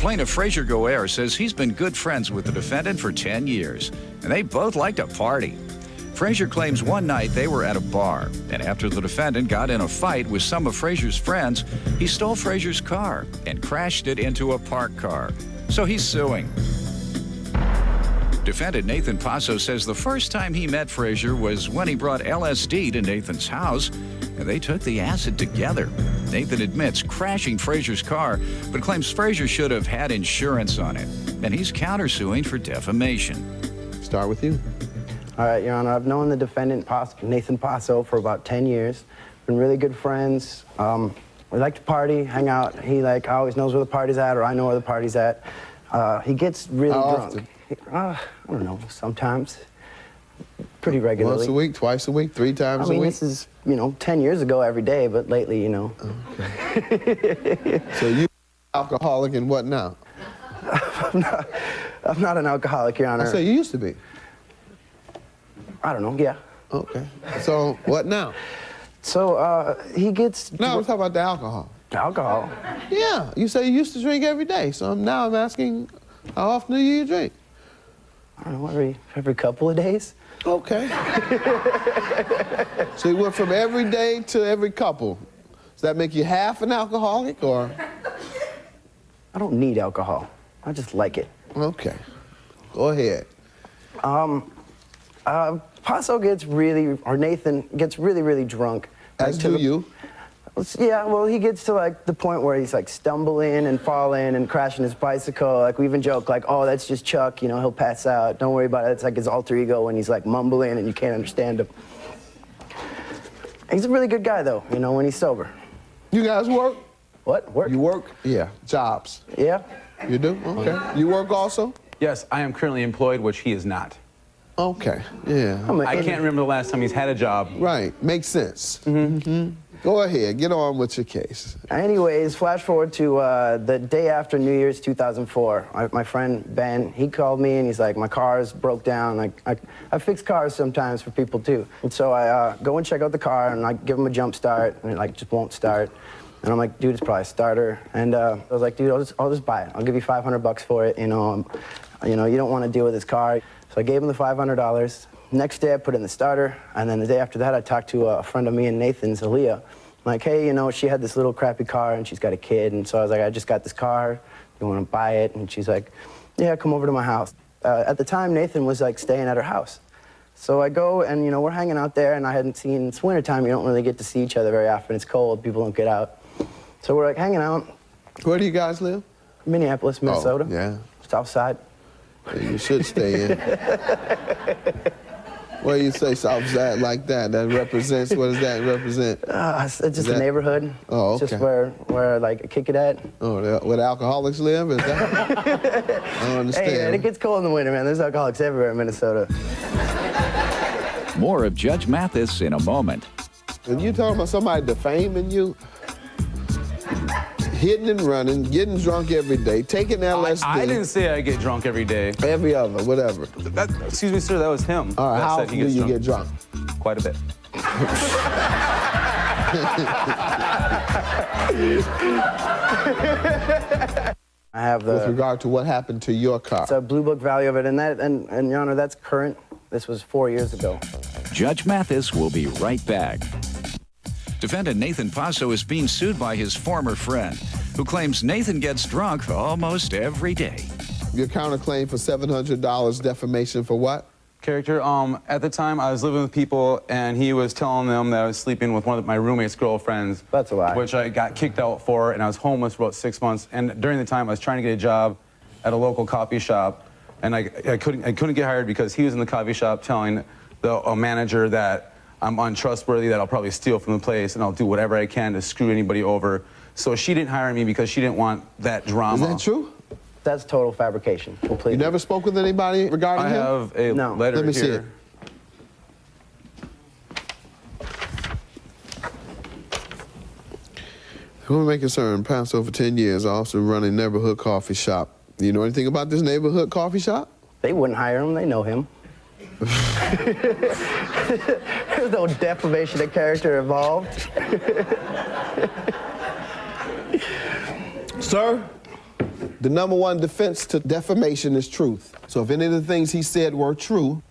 Plaintiff Frazier Goulert says he's been good friends with the defendant for 10 years, and they both like to party. Frazier claims one night they were at a bar, and after the defendant got in a fight with some of Frazier's friends, he stole Frazier's car and crashed it into a parked car. So he's suing. Defendant Nathan Posso says the first time he met Frazier was when he brought LSD to Nathan's house, and they took the acid together. Nathan admits crashing Frazier's car, but claims Frazier should have had insurance on it, and he's countersuing for defamation. Start with you. All right, Your Honor, I've known the defendant, Nathan Posso, for about 10 years. Been really good friends. We like to party, hang out. He always knows where the party's at, or I know where the party's at. He gets really drunk. I don't know, sometimes. Pretty regularly. Once a week, twice a week, 3 times a week? This is, 10 years ago every day, but lately, Okay. So you alcoholic and what now? I'm not an alcoholic, Your Honor. I say you used to be. I don't know, yeah. Okay. So what now? So he gets... No, I'm talking about the alcohol. Alcohol? Yeah, you say you used to drink every day, so now I'm asking, how often do you drink? I don't know, every couple of days. Okay. So you went from every day to every couple. Does that make you half an alcoholic, or? I don't need alcohol. I just like it. Okay. Go ahead. Posso Nathan gets really, really drunk. As do you. Yeah, well, he gets to, the point where he's, stumbling and falling and crashing his bicycle. We even joke, oh, that's just Chuck, he'll pass out. Don't worry about it. It's like his alter ego when he's, mumbling and you can't understand him. He's a really good guy, though, when he's sober. You guys work? What? Work? You work? Yeah. Jobs? Yeah. You do? Okay. You work also? Yes, I am currently employed, which he is not. Okay, yeah. I can't remember the last time he's had a job. Right, makes sense. Mm-hmm. Go ahead, get on with your case. Anyways, flash forward to the day after New Year's 2004. My friend Ben, he called me and he's like, my car's broke down. I fix cars sometimes for people too. And so I go and check out the car and I give him a jump start and it just won't start. And I'm like, dude, it's probably a starter. And I was like, dude, I'll just buy it. I'll give you $500 for it. You don't want to deal with this car. So I gave him the $500. Next day, I put in the starter, and then the day after that, I talked to a friend of me and Nathan's, Aaliyah. I'm like, hey, she had this little crappy car, and she's got a kid, and so I was like, I just got this car. You want to buy it? And she's like, yeah, come over to my house. At the time, Nathan was, staying at her house. So I go, and, we're hanging out there, and I hadn't seen, it's wintertime, you don't really get to see each other very often. It's cold, people don't get out. So we're, hanging out. Where do you guys live? Minneapolis, Minnesota. Oh, yeah. South side. Yeah, you should stay in. Well, you say South Side like that. That represents, what does that represent? It's just a neighborhood. Oh, okay. It's just where I kick it at. Oh, where the alcoholics live? Is that? I don't understand. Hey, man, it gets cold in the winter, man. There's alcoholics everywhere in Minnesota. More of Judge Mathis in a moment. And you talking about somebody defaming you? Hitting and running, getting drunk every day, taking LSD. I didn't say I get drunk every day. Every other, whatever. Excuse me, sir, that was him. All right, how often do you get drunk? Quite a bit. I have With regard to what happened to your car? It's a Blue Book value of it, and Your Honor, that's current. This was 4 years ago. Judge Mathis will be right back. Defendant Nathan Posso is being sued by his former friend, who claims Nathan gets drunk almost every day. Your counterclaim for $700 defamation for what? Character, at the time I was living with people and he was telling them that I was sleeping with one of my roommate's girlfriends. That's a lie. Which I got kicked out for, and I was homeless for about 6 months. And during the time I was trying to get a job at a local coffee shop, and I couldn't get hired because he was in the coffee shop telling a manager that I'm untrustworthy, that I'll probably steal from the place, and I'll do whatever I can to screw anybody over. So she didn't hire me because she didn't want that drama. Is that true? That's total fabrication, completely. You never spoke with anybody regarding him? I have a letter Let me here. see it. Who may concern, Posso for 10 years, also running neighborhood coffee shop. Do you know anything about this neighborhood coffee shop? They wouldn't hire him, they know him. There's no defamation of character involved. Sir, The #1 defense to defamation is truth. So if any of the things he said were true,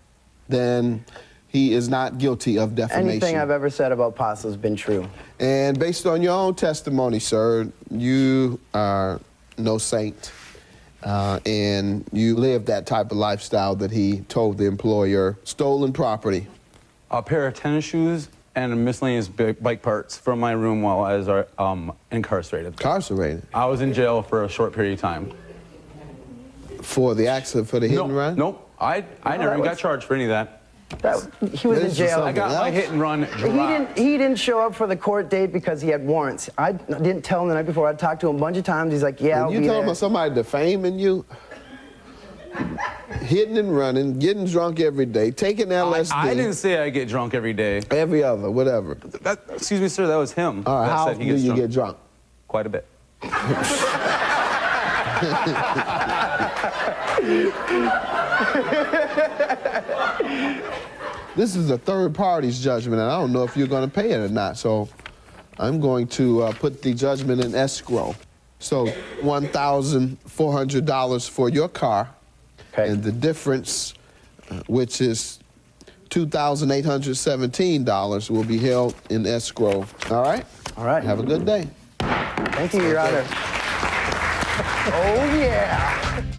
then he is not guilty of defamation. Anything I've ever said about Posso has been true. And based on your own testimony, sir, you are no saint. And you live that type of lifestyle that he told the employer. Stolen property. A pair of tennis shoes and miscellaneous bike parts from my room while I was incarcerated. Incarcerated? I was in jail for a short period of time. For the accident, for the hit and run? Nope. I never even got charged for any of that. He was in jail. I got my hit and run dropped. He didn't show up for the court date because he had warrants. I didn't tell him the night before. I talked to him a bunch of times. He's like, yeah, I'll be there. You talking about somebody defaming you? Hitting and running, getting drunk every day, taking LSD. I didn't say I get drunk every day. Every other, whatever. Excuse me, sir, that was him. All right, how often do you get drunk? Quite a bit. This is a third party's judgment, and I don't know if you're going to pay it or not. So I'm going to put the judgment in escrow. So $1,400 for your car, and the difference, which is $2,817, will be held in escrow. All right? All right. Have a good day. Thank you, Your Honor. Oh, yeah.